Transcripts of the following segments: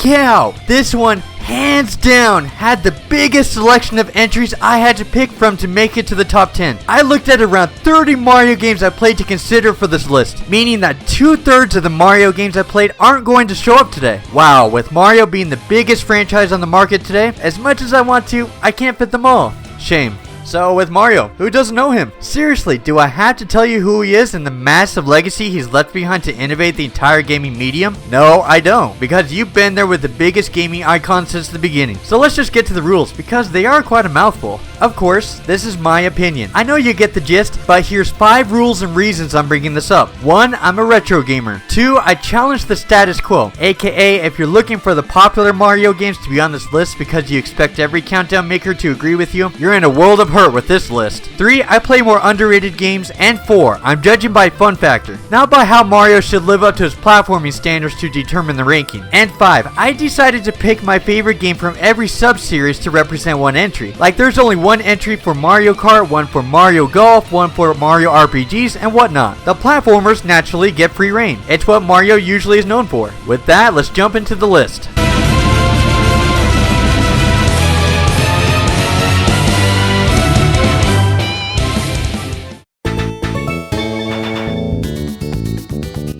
cow! This one, hands down, had the biggest selection of entries I had to pick from to make it to the top 10. I looked at around 30 Mario games I played to consider for this list, meaning that 2/3 of the Mario games I played aren't going to show up today. Wow, with Mario being the biggest franchise on the market today, as much as I want to, I can't fit them all. Shame. So with Mario, who doesn't know him? Seriously, do I have to tell you who he is and the massive legacy he's left behind to innovate the entire gaming medium? No, I don't, because you've been there with the biggest gaming icon since the beginning. So let's just get to the rules, because they are quite a mouthful. Of course, this is my opinion. I know you get the gist, but here's 5 rules and reasons I'm bringing this up. 1, I'm a retro gamer. 2, I challenge the status quo, aka if you're looking for the popular Mario games to be on this list because you expect every countdown maker to agree with you, you're in a world of hurt with this list. 3, I play more underrated games. And 4, I'm judging by fun factor, not by how Mario should live up to his platforming standards to determine the ranking. And 5, I decided to pick my favorite game from every sub-series to represent one entry. Like there's only one entry for Mario Kart, one for Mario Golf, one for Mario RPGs, and whatnot. The platformers naturally get free reign. It's what Mario usually is known for. With that, let's jump into the list.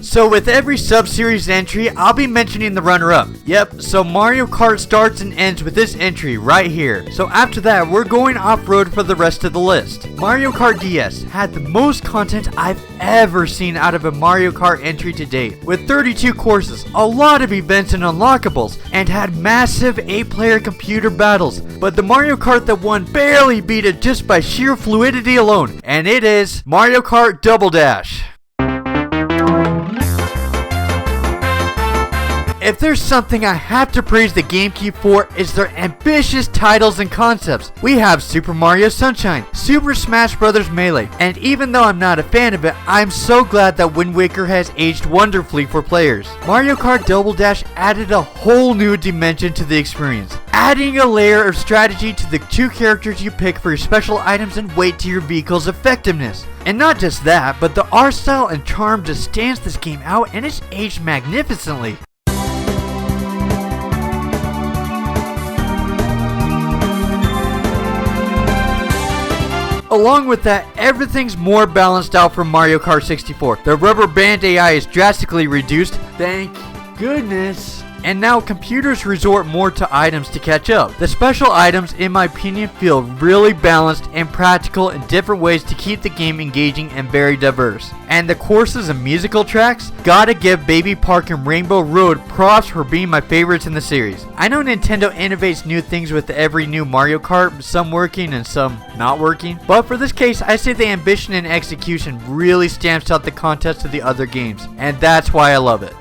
So with every sub-series entry, I'll be mentioning the runner-up. Yep, so Mario Kart starts and ends with this entry right here. So after that, we're going off-road for the rest of the list. Mario Kart DS had the most content I've ever seen out of a Mario Kart entry to date, with 32 courses, a lot of events and unlockables, and had massive 8-player computer battles. But the Mario Kart that won barely beat it just by sheer fluidity alone, and it is Mario Kart Double Dash. If there's something I have to praise the GameCube for, is their ambitious titles and concepts. We have Super Mario Sunshine, Super Smash Bros. Melee, and even though I'm not a fan of it, I'm so glad that Wind Waker has aged wonderfully for players. Mario Kart Double Dash added a whole new dimension to the experience, adding a layer of strategy to the 2 characters you pick for your special items and weight to your vehicle's effectiveness. And not just that, but the art style and charm just stands this game out, and it's aged magnificently. Along with that, everything's more balanced out from Mario Kart 64. The rubber band AI is drastically reduced, thank goodness. And now computers resort more to items to catch up. The special items, in my opinion, feel really balanced and practical in different ways to keep the game engaging and very diverse. And the courses and musical tracks, gotta give Baby Park and Rainbow Road props for being my favorites in the series. I know Nintendo innovates new things with every new Mario Kart, some working and some not working. But for this case, I say the ambition and execution really stamps out the contest of the other games. And that's why I love it.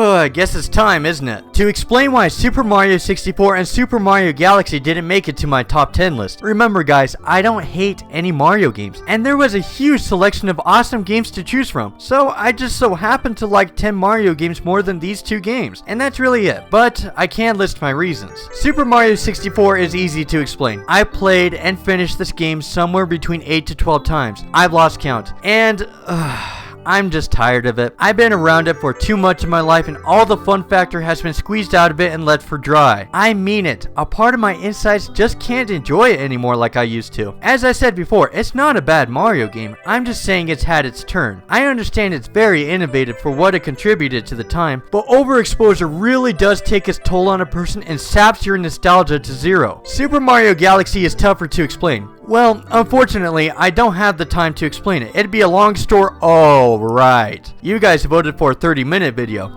I guess it's time, isn't it? To explain why Super Mario 64 and Super Mario Galaxy didn't make it to my top 10 list. Remember guys, I don't hate any Mario games, and there was a huge selection of awesome games to choose from. So I just so happened to like 10 Mario games more than these 2 games, and that's really it. But I can list my reasons. Super Mario 64 is easy to explain. I played and finished this game somewhere between 8 to 12 times. I've lost count. And I'm just tired of it. I've been around it for too much of my life, and all the fun factor has been squeezed out of it and left for dry. I mean it. A part of my insides just can't enjoy it anymore like I used to. As I said before, it's not a bad Mario game. I'm just saying it's had its turn. I understand it's very innovative for what it contributed to the time, but overexposure really does take its toll on a person and saps your nostalgia to zero. Super Mario Galaxy is tougher to explain. Well, unfortunately, I don't have the time to explain it. It'd be a long story. Oh, right. You guys voted for a 30-minute video.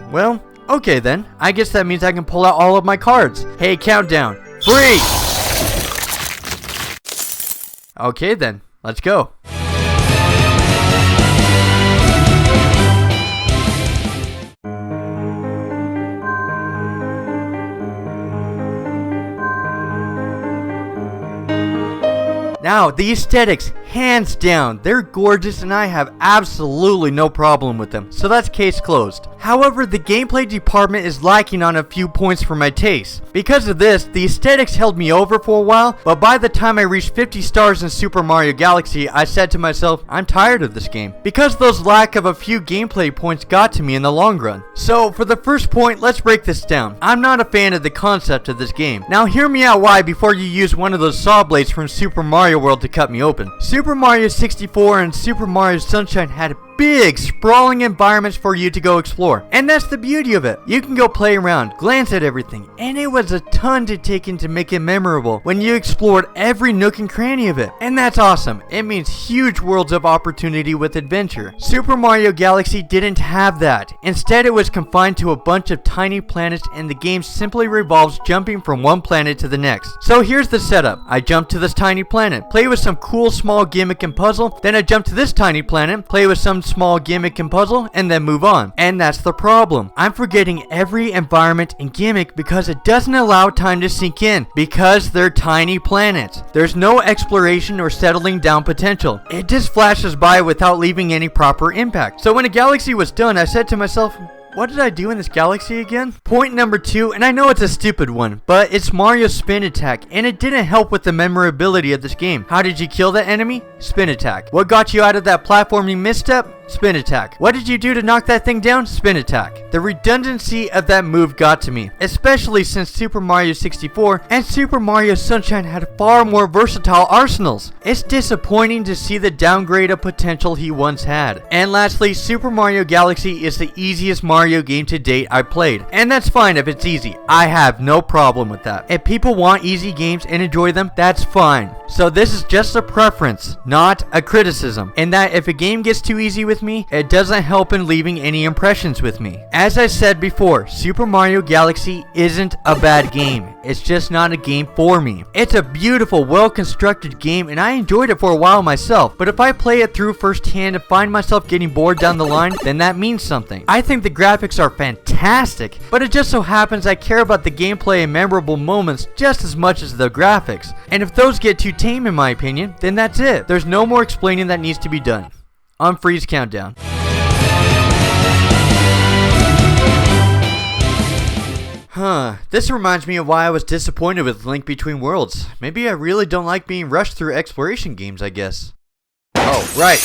Well, okay then. I guess that means I can pull out all of my cards. Hey, countdown. Freeze! Okay then, let's go. Now, the aesthetics, hands down. They're gorgeous and I have absolutely no problem with them, so that's case closed. However, the gameplay department is lacking on a few points for my taste. Because of this, the aesthetics held me over for a while, but by the time I reached 50 stars in Super Mario Galaxy, I said to myself, I'm tired of this game. Because those lack of a few gameplay points got to me in the long run. So, for the first point, let's break this down. I'm not a fan of the concept of this game. Now hear me out why before you use one of those saw blades from Super Mario World to cut me open. Super Mario 64 and Super Mario Sunshine had big, sprawling environments for you to go explore. And that's the beauty of it. You can go play around, glance at everything, and it was a ton to take in to make it memorable when you explored every nook and cranny of it. And that's awesome. It means huge worlds of opportunity with adventure. Super Mario Galaxy didn't have that. Instead, it was confined to a bunch of tiny planets and the game simply revolves jumping from one planet to the next. So here's the setup. I jump to this tiny planet, play with some cool small gimmick and puzzle, then I jump to this tiny planet, play with some small gimmick and puzzle, and then move on. And that's the problem. I'm forgetting every environment and gimmick because it doesn't allow time to sink in, because they're tiny planets. There's no exploration or settling down potential. It just flashes by without leaving any proper impact. So when a galaxy was done, I said to myself, what did I do in this galaxy again? Point number 2, and I know it's a stupid one, but it's Mario's spin attack, and it didn't help with the memorability of this game. How did you kill the enemy? Spin attack. What got you out of that platforming misstep? Spin attack. What did you do to knock that thing down? Spin attack. The redundancy of that move got to me, especially since Super Mario 64 and Super Mario Sunshine had far more versatile arsenals. It's disappointing to see the downgrade of potential he once had. And lastly, Super Mario Galaxy is the easiest Mario game to date I played, and that's fine if it's easy. I have no problem with that. If people want easy games and enjoy them, that's fine. So this is just a preference, not a criticism, and that if a game gets too easy with me, it doesn't help in leaving any impressions with me. As I said before, Super Mario Galaxy isn't a bad game. It's just not a game for me. It's a beautiful, well-constructed game, and I enjoyed it for a while myself, but if I play it through firsthand and find myself getting bored down the line, then that means something. I think the graphics are fantastic, but it just so happens I care about the gameplay and memorable moments just as much as the graphics. And if those get too tame in my opinion, then that's it. There's no more explaining that needs to be done. On Freeze Countdown. This reminds me of why I was disappointed with Link Between Worlds. Maybe I really don't like being rushed through exploration games, I guess. Oh, right.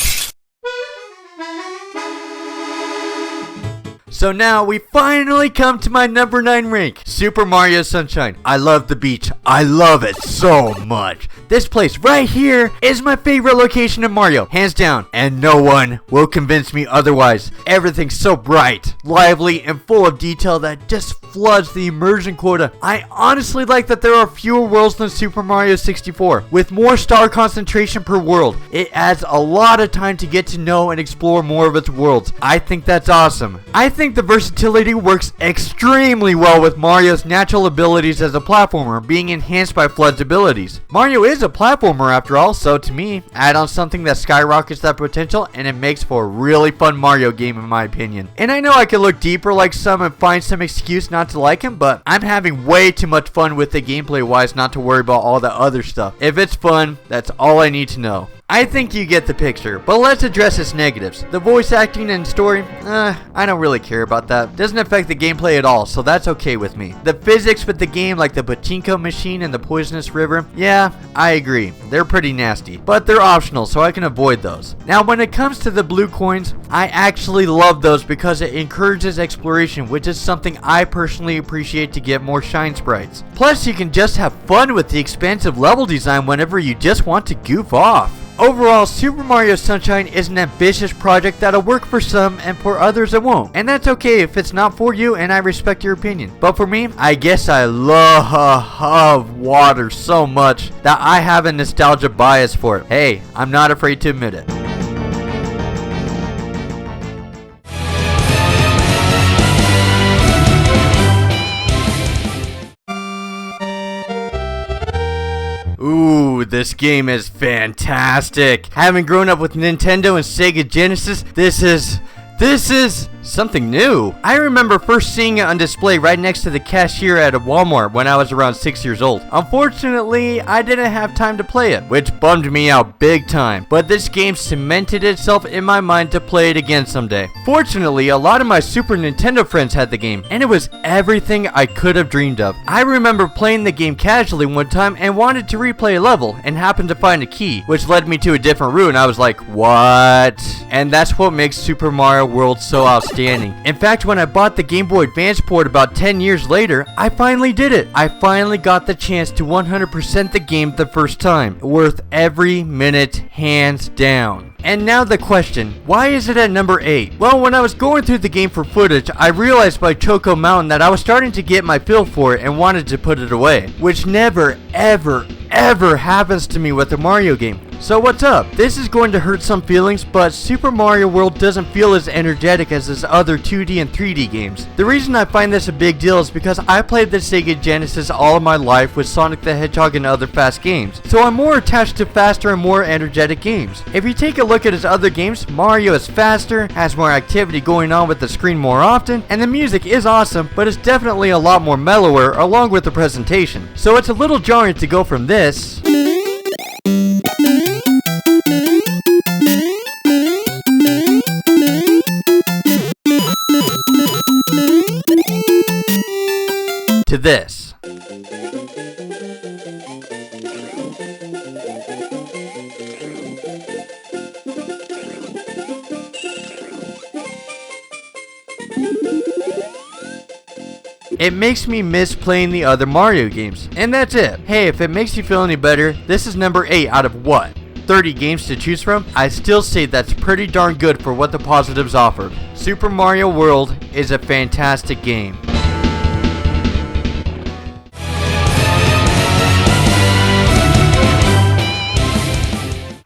So now we finally come to my number 9 rank, Super Mario Sunshine. I love the beach. I love it so much. This place right here is my favorite location in Mario, hands down, and no one will convince me otherwise. Everything's so bright, lively, and full of detail that just floods the immersion quota. I honestly like that there are fewer worlds than Super Mario 64, with more star concentration per world. It adds a lot of time to get to know and explore more of its worlds. I think that's awesome. I think the versatility works extremely well with Mario's natural abilities as a platformer being enhanced by FLUDD's abilities. Mario is a platformer after all, so to me, add on something that skyrockets that potential and it makes for a really fun Mario game in my opinion. And I know I could look deeper like some and find some excuse not to like him, but I'm having way too much fun with it gameplay wise not to worry about all the other stuff. If it's fun, that's all I need to know. I think you get the picture, but let's address its negatives. The voice acting and story, I don't really care about that. Doesn't affect the gameplay at all, so that's okay with me. The physics with the game, like the pachinko machine and the poisonous river, yeah, I agree. They're pretty nasty, but they're optional, so I can avoid those. Now, when it comes to the blue coins, I actually love those because it encourages exploration, which is something I personally appreciate to get more shine sprites. Plus, you can just have fun with the expansive level design whenever you just want to goof off. Overall, Super Mario Sunshine is an ambitious project that'll work for some and for others it won't. And that's okay if it's not for you and I respect your opinion. But for me, I guess I love water so much that I have a nostalgia bias for it. Hey, I'm not afraid to admit it. Ooh, this game is fantastic. Having grown up with Nintendo and Sega Genesis, this is Something new? I remember first seeing it on display right next to the cashier at a Walmart when I was around 6 years old. Unfortunately, I didn't have time to play it, which bummed me out big time, but this game cemented itself in my mind to play it again someday. Fortunately, a lot of my Super Nintendo friends had the game, and it was everything I could have dreamed of. I remember playing the game casually one time and wanted to replay a level, and happened to find a key, which led me to a different route, and I was like, what? And that's what makes Super Mario World so outstanding. In fact, when I bought the Game Boy Advance port about 10 years later, I finally did it. I finally got the chance to 100% the game the first time. Worth every minute, hands down. And now the question, why is it at number 8? Well, when I was going through the game for footage, I realized by Choco Mountain that I was starting to get my feel for it and wanted to put it away, which never, ever happens to me with a Mario game. So what's up? This is going to hurt some feelings, but Super Mario World doesn't feel as energetic as its other 2D and 3D games. The reason I find this a big deal is because I played the Sega Genesis all of my life with Sonic the Hedgehog and other fast games, so I'm more attached to faster and more energetic games. If you take a look at his other games, Mario is faster, has more activity going on with the screen more often, and the music is awesome, but it's definitely a lot more mellower along with the presentation. So it's a little jarring to go from this to this. It makes me miss playing the other Mario games. And that's it. Hey, if it makes you feel any better, this is number 8 out of what? 30 games to choose from? I still say that's pretty darn good for what the positives offered. Super Mario World is a fantastic game.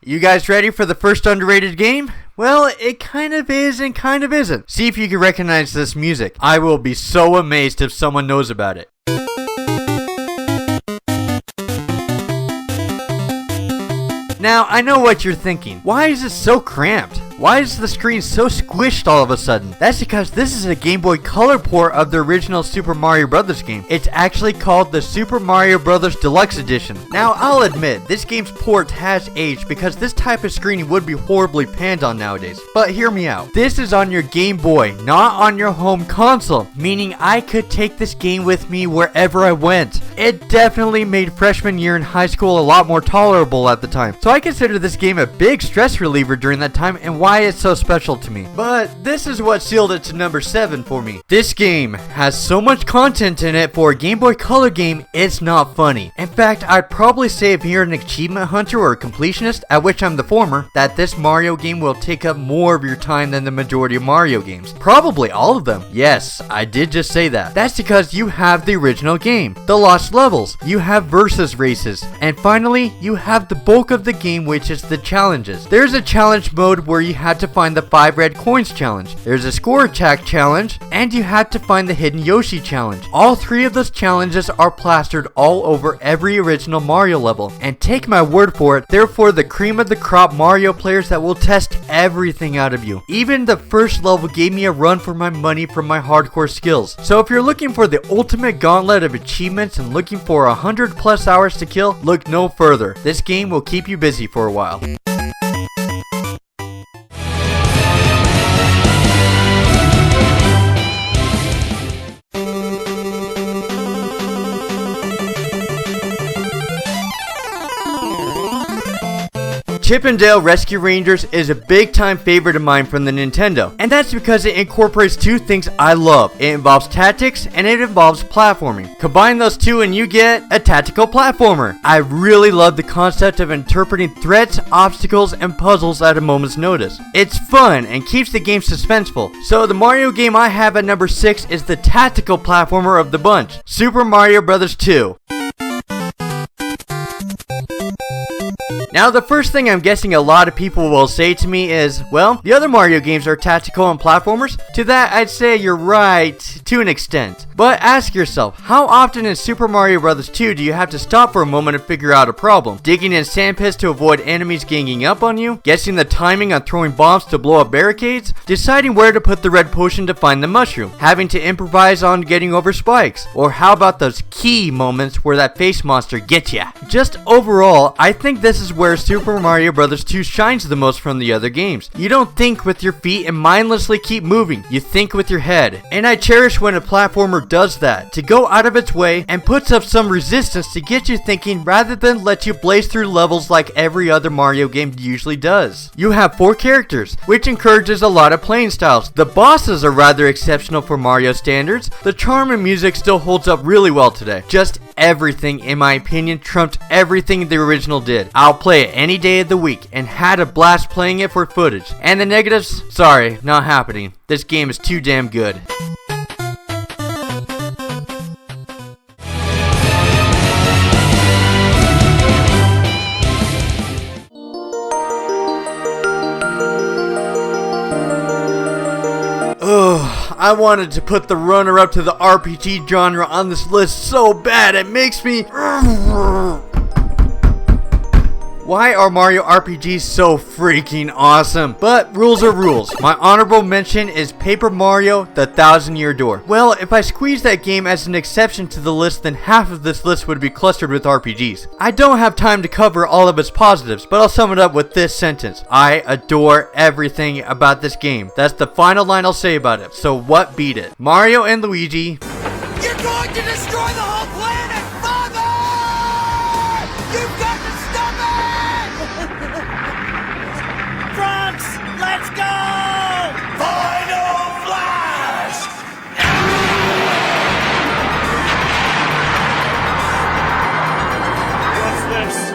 You guys ready for the first underrated game? Well, it kind of is and kind of isn't. See if you can recognize this music. I will be so amazed if someone knows about it. Now, I know what you're thinking. Why is it so cramped? Why is the screen so squished all of a sudden? That's because this is a Game Boy Color port of the original Super Mario Bros. Game. It's actually called the Super Mario Bros. Deluxe Edition. Now, I'll admit, this game's port has aged because this type of screening would be horribly panned on nowadays. But hear me out. This is on your Game Boy, not on your home console, meaning I could take this game with me wherever I went. It definitely made freshman year in high school a lot more tolerable at the time. So I consider this game a big stress reliever during that time and why it's so special to me. But this is what sealed it to number 7 for me. This game has so much content in it for a Game Boy Color game, it's not funny. In fact, I'd probably say if you're an achievement hunter or a completionist, at which I'm the former, that this Mario game will take up more of your time than the majority of Mario games. Probably all of them. Yes, I did just say that. That's because you have the original game, the lost levels, you have versus races, and finally, you have the bulk of the game, which is the challenges. There's a challenge mode where you had to find the 5 red coins challenge. There's a score attack challenge, and you had to find the hidden Yoshi challenge. All 3 of those challenges are plastered all over every original Mario level. And take my word for it, they're for the cream of the crop Mario players that will test everything out of you. Even the first level gave me a run for my money from my hardcore skills. So if you're looking for the ultimate gauntlet of achievements and looking for 100+ hours to kill, look no further. This game will keep you busy for a while. Chip 'n Dale Rescue Rangers is a big time favorite of mine from the Nintendo, and that's because it incorporates 2 things I love. It involves tactics and it involves platforming. Combine those 2 and you get a tactical platformer. I really love the concept of interpreting threats, obstacles, and puzzles at a moment's notice. It's fun and keeps the game suspenseful. So the Mario game I have at number 6 is the tactical platformer of the bunch, Super Mario Bros. 2. Now, the first thing I'm guessing a lot of people will say to me is, well, the other Mario games are tactical and platformers. To that, I'd say you're right, to an extent. But ask yourself, how often in Super Mario Bros. 2 do you have to stop for a moment and figure out a problem? Digging in sandpits to avoid enemies ganging up on you? Guessing the timing on throwing bombs to blow up barricades? Deciding where to put the red potion to find the mushroom? Having to improvise on getting over spikes? Or how about those key moments where that face monster gets ya? Just overall, I think this is where Super Mario Bros. 2 shines the most from the other games. You don't think with your feet and mindlessly keep moving, you think with your head. And I cherish when a platformer does that, to go out of its way and puts up some resistance to get you thinking rather than let you blaze through levels like every other Mario game usually does. You have 4 characters, which encourages a lot of playing styles. The bosses are rather exceptional for Mario standards. The charm and music still holds up really well today. Just everything, in my opinion, trumped everything the original did. I'll play it any day of the week and had a blast playing it for footage. And the negatives? Sorry, not happening. This game is too damn good. Ugh, I wanted to put the runner-up to the RPG genre on this list so bad it makes me... Why are Mario RPGs so freaking awesome? But rules are rules. My honorable mention is Paper Mario: The Thousand Year Door. Well, if I squeeze that game as an exception to the list, then half of this list would be clustered with RPGs. I don't have time to cover all of its positives, but I'll sum it up with this sentence. I adore everything about this game. That's the final line I'll say about it. So what beat it? Mario and Luigi. You're going to destroy the whole planet, Father! You've got to stop it! Trunks, let's go! Final Flash! What's this?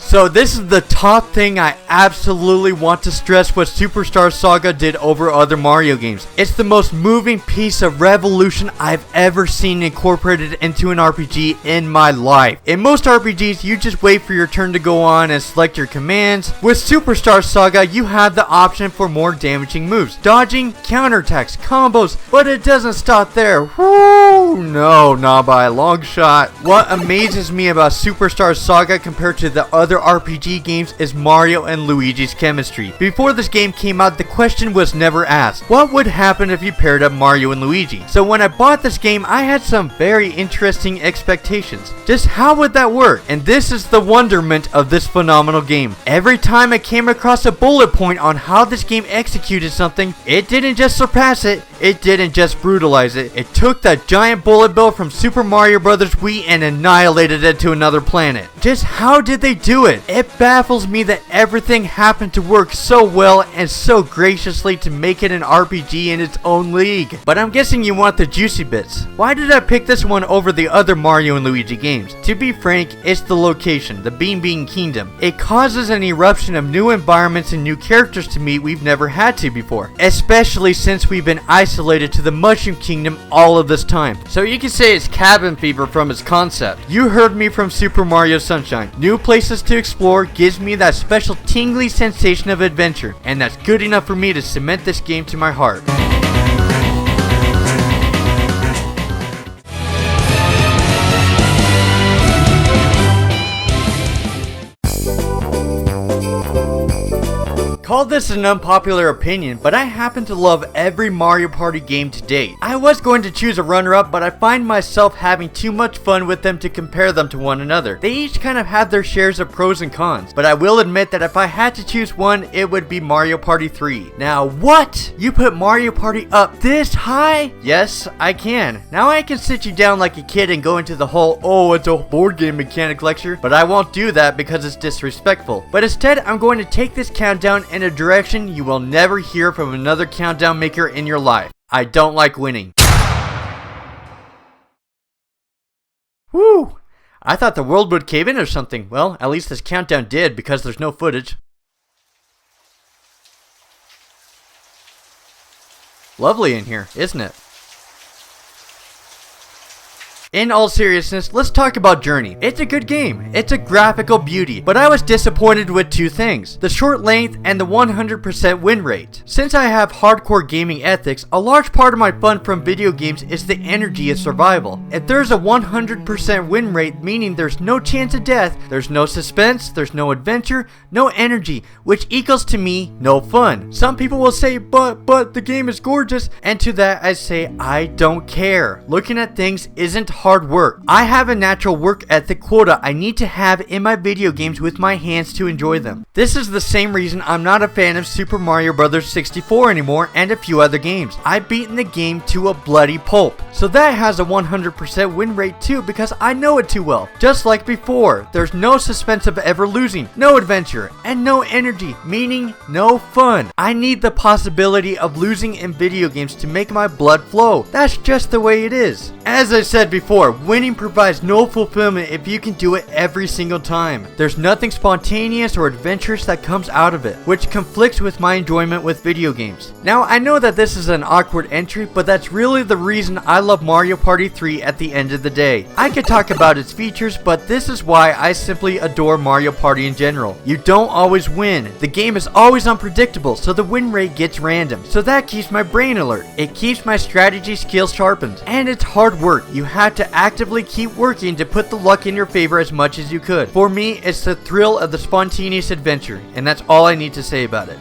So this is the top thing I absolutely want to stress what Superstar Saga did over other Mario games. It's the most moving piece of revolution I've ever seen incorporated into an RPG in my life. In most RPGs, you just wait for your turn to go on and select your commands. With Superstar Saga, you have the option for more damaging moves, dodging, counterattacks, combos, but it doesn't stop there. Woo! No, not by a long shot. What amazes me about Superstar Saga compared to the other RPG games is Mario and Luigi's chemistry. Before this game came out, the question was never asked, what would happen if you paired up Mario and Luigi? So when I bought this game, I had some very interesting expectations. Just how would that work? And this is the wonderment of this phenomenal game. Every time I came across a bullet point on how this game executed something, it didn't just surpass it, it didn't just brutalize it, it took that giant bullet bill from Super Mario Bros. Wii and annihilated it to another planet. Just how did they do it? It baffles me that everything happened to work so well and so graciously to make it an RPG in its own league. But I'm guessing you want the juicy bits. Why did I pick this one over the other Mario and Luigi games? To be frank, it's the location, the Bean Bean Kingdom. It causes an eruption of new environments and new characters to meet we've never had to before. Especially since we've been isolated to the Mushroom Kingdom all of this time. So you can say it's cabin fever from its concept. You heard me from Super Mario Sunshine. New places to explore gives me that special tingly sensation of adventure, and that's good enough for me to cement this game to my heart. Call this an unpopular opinion, but I happen to love every Mario Party game to date. I was going to choose a runner-up, but I find myself having too much fun with them to compare them to one another. They each kind of have their shares of pros and cons, but I will admit that if I had to choose one, it would be Mario Party 3. Now what? You put Mario Party up this high? Yes, I can. Now I can sit you down like a kid and go into the whole, oh, it's a board game mechanic lecture, but I won't do that because it's disrespectful. But instead, I'm going to take this countdown in a direction you will never hear from another countdown maker in your life. I don't like winning. Whew! I thought the world would cave in or something. Well, at least this countdown did because there's no footage. Lovely in here, isn't it? In all seriousness, let's talk about Journey. It's a good game. It's a graphical beauty, but I was disappointed with two things: the short length and the 100% win rate. Since I have hardcore gaming ethics, a large part of my fun from video games is the energy of survival. If there's a 100% win rate, meaning there's no chance of death, there's no suspense, there's no adventure, no energy, which equals to me no fun. Some people will say, but the game is gorgeous, and to that I say, I don't care. Looking at things isn't hard work. I have a natural work ethic quota I need to have in my video games with my hands to enjoy them. This is the same reason I'm not a fan of Super Mario Bros. 64 anymore and a few other games. I've beaten the game to a bloody pulp. So that has a 100% win rate too, because I know it too well. Just like before, there's no suspense of ever losing, no adventure, and no energy, meaning no fun. I need the possibility of losing in video games to make my blood flow. That's just the way it is. As I said before, winning provides no fulfillment if you can do it every single time. There's nothing spontaneous or adventurous that comes out of it, which conflicts with my enjoyment with video games. Now, I know that this is an awkward entry, but that's really the reason I love Mario Party 3 at the end of the day. I could talk about its features, but this is why I simply adore Mario Party in general. You don't always win. The game is always unpredictable, so the win rate gets random. So that keeps my brain alert. It keeps my strategy skills sharpened. And it's hard work. You have to actively keep working to put the luck in your favor as much as you could. For me, it's the thrill of the spontaneous adventure, and that's all I need to say about it.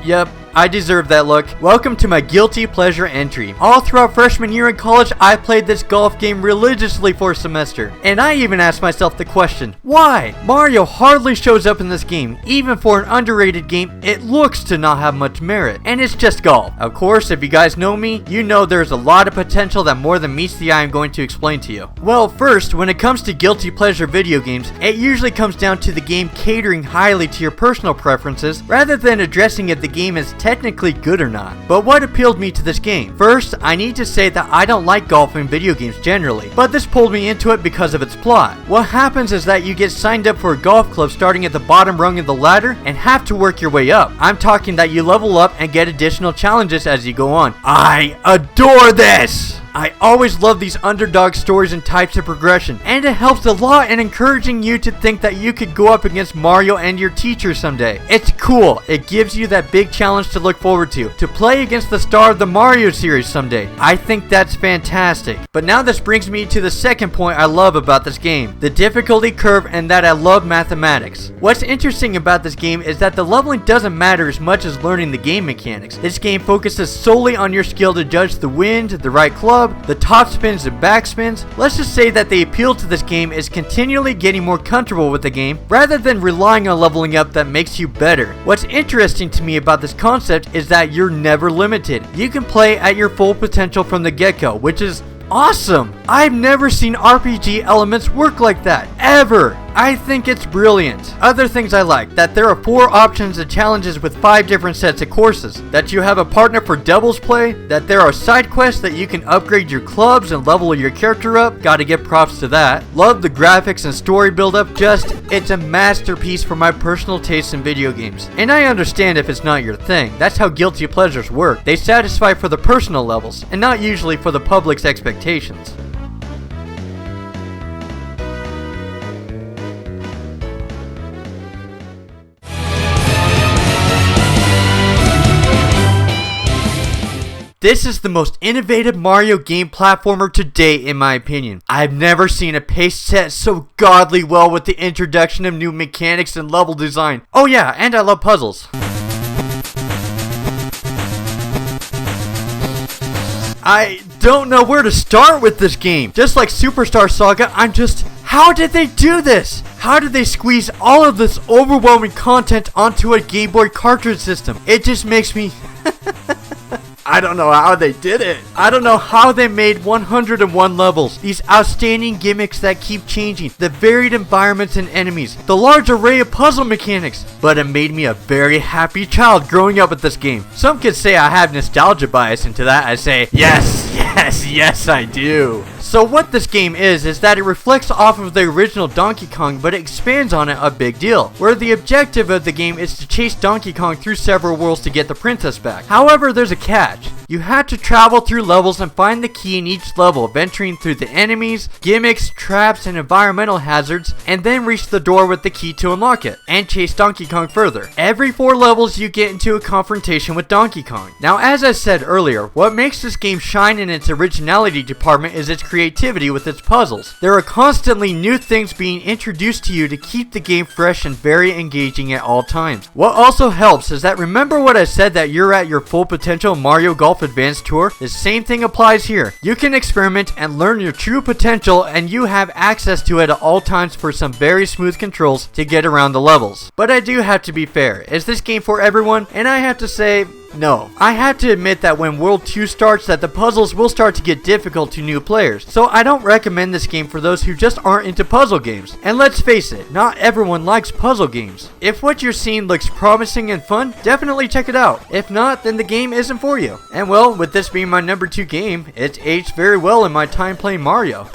Yep, I deserve that look. Welcome to my guilty pleasure entry. All throughout freshman year in college, I played this golf game religiously for a semester. And I even asked myself the question, why? Mario hardly shows up in this game. Even for an underrated game, it looks to not have much merit. And it's just golf. Of course, if you guys know me, you know there's a lot of potential that more than meets the eye I'm going to explain to you. Well, first, when it comes to guilty pleasure video games, it usually comes down to the game catering highly to your personal preferences, rather than addressing if the game is technically good or not. But what appealed me to this game? First, I need to say that I don't like golfing video games generally, but this pulled me into it because of its plot. What happens is that you get signed up for a golf club starting at the bottom rung of the ladder and have to work your way up. I'm talking that you level up and get additional challenges as you go on. I adore this! I always love these underdog stories and types of progression, and it helps a lot in encouraging you to think that you could go up against Mario and your teacher someday. It's cool. It gives you that big challenge to look forward to play against the star of the Mario series someday. I think that's fantastic. But now this brings me to the second point I love about this game, the difficulty curve, and that I love mathematics. What's interesting about this game is that the leveling doesn't matter as much as learning the game mechanics. This game focuses solely on your skill to judge the wind, the right club, the top spins and back spins. Let's just say that the appeal to this game is continually getting more comfortable with the game rather than relying on leveling up that makes you better. What's interesting to me about this concept is that you're never limited. You can play at your full potential from the get-go, which is awesome. I've never seen RPG elements work like that, ever. I think it's brilliant. Other things I like, that there are 4 options and challenges with 5 different sets of courses, that you have a partner for doubles play, that there are side quests that you can upgrade your clubs and level your character up, gotta give props to that. Love the graphics and story build up, it's a masterpiece for my personal taste in video games. And I understand if it's not your thing, that's how guilty pleasures work. They satisfy for the personal levels, and not usually for the public's expectations. This is the most innovative Mario game platformer to date in my opinion. I've never seen a pace set so godly well with the introduction of new mechanics and level design. Oh yeah, and I love puzzles. I don't know where to start with this game. Just like Superstar Saga, how did they do this? How did they squeeze all of this overwhelming content onto a Game Boy cartridge system? It just makes me... I don't know how they did it. I don't know how they made 101 levels, these outstanding gimmicks that keep changing, the varied environments and enemies, the large array of puzzle mechanics, but it made me a very happy child growing up with this game. Some could say I have nostalgia bias, and to that I say, yes I do. So what this game is that it reflects off of the original Donkey Kong, but it expands on it a big deal, where the objective of the game is to chase Donkey Kong through several worlds to get the princess back. However, there's a catch. You have to travel through levels and find the key in each level, venturing through the enemies, gimmicks, traps, and environmental hazards, and then reach the door with the key to unlock it, and chase Donkey Kong further. Every 4 levels you get into a confrontation with Donkey Kong. Now, as I said earlier, what makes this game shine in its originality department is its creativity with its puzzles. There are constantly new things being introduced to you to keep the game fresh and very engaging at all times. What also helps is that, remember what I said that you're at your full potential Mario Golf Advanced Tour? The same thing applies here. You can experiment and learn your true potential, and you have access to it at all times for some very smooth controls to get around the levels. But I do have to be fair. Is this game for everyone? And I have to say, no. I have to admit that when World 2 starts, that the puzzles will start to get difficult to new players. So I don't recommend this game for those who just aren't into puzzle games. And let's face it, not everyone likes puzzle games. If what you're seeing looks promising and fun, definitely check it out. If not, then the game isn't for you. And well, with this being my number 2 game, it's aged very well in my time playing Mario.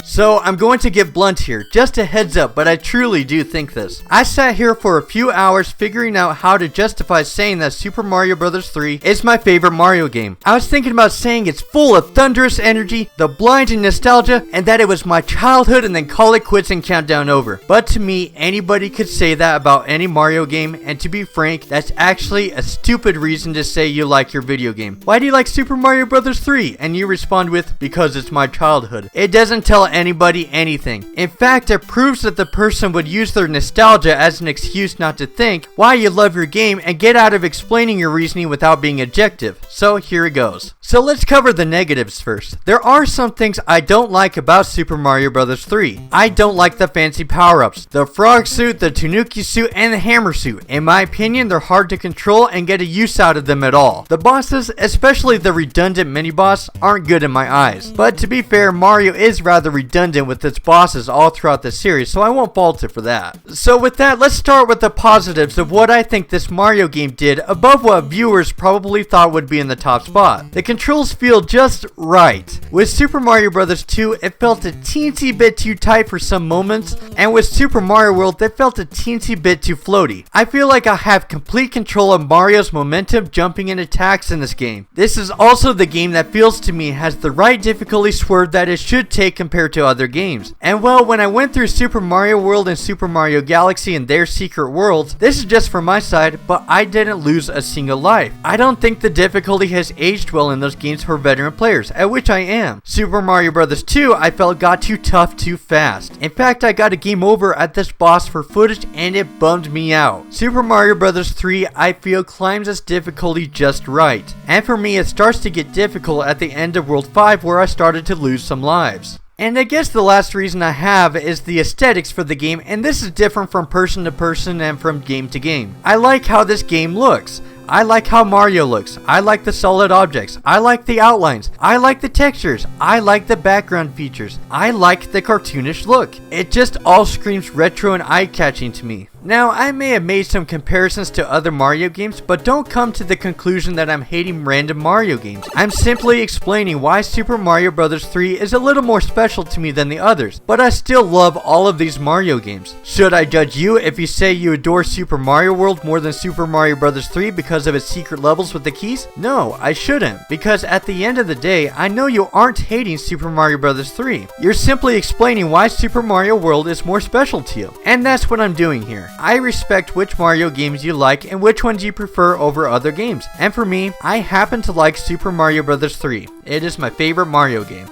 So I'm going to give blunt here, just a heads up, but I truly do think this. I sat here for a few hours figuring out how to justify saying that Super Mario Bros. 3 is my favorite Mario game. I was thinking about saying it's full of thunderous energy, the blinding nostalgia, and that it was my childhood, and then call it quits and countdown over. But to me, anybody could say that about any Mario game, and to be frank, that's actually a stupid reason to say you like your video game. Why do you like Super Mario Bros. 3? And you respond with, because it's my childhood. It doesn't tell anybody anything. In fact, it proves that the person would use their nostalgia as an excuse not to think why you love your game and get out of explaining your reasoning without being objective. So here it goes. So let's cover the negatives first. There are some things I don't like about Super Mario Bros. 3. I don't like the fancy power-ups, the frog suit, the Tanuki suit, and the hammer suit. In my opinion, they're hard to control and get a use out of them at all. The bosses, especially the redundant mini-boss, aren't good in my eyes. But to be fair, Mario is rather redundant with its bosses all throughout the series, so I won't fault it for that. So with that, let's start with the positives of what I think this Mario game did above what viewers probably thought would be in the top spot. The controls feel just right. With Super Mario Bros. 2, it felt a teensy bit too tight for some moments, and with Super Mario World, it felt a teensy bit too floaty. I feel like I have complete control of Mario's momentum, jumping, and attacks in this game. This is also the game that feels to me has the right difficulty swerve that it should take compared to other games. And well, when I went through Super Mario World and Super Mario Galaxy and their secret worlds, this is just from my side, but I didn't lose a single life. I don't think the difficulty has aged well in those games for veteran players, at which I am. Super Mario Bros. 2 I felt got too tough too fast. In fact, I got a game over at this boss for footage and it bummed me out. Super Mario Bros. 3 I feel climbs its difficulty just right. And for me, it starts to get difficult at the end of World 5 where I started to lose some lives. And I guess the last reason I have is the aesthetics for the game, and this is different from person to person and from game to game. I like how this game looks. I like how Mario looks. I like the solid objects. I like the outlines. I like the textures. I like the background features. I like the cartoonish look. It just all screams retro and eye-catching to me. Now, I may have made some comparisons to other Mario games, but don't come to the conclusion that I'm hating random Mario games. I'm simply explaining why Super Mario Bros. 3 is a little more special to me than the others, but I still love all of these Mario games. Should I judge you if you say you adore Super Mario World more than Super Mario Bros. 3 because of its secret levels with the keys? No, I shouldn't, because at the end of the day, I know you aren't hating Super Mario Bros. 3. You're simply explaining why Super Mario World is more special to you, and that's what I'm doing here. I respect which Mario games you like and which ones you prefer over other games. And for me, I happen to like Super Mario Bros. 3. It is my favorite Mario game.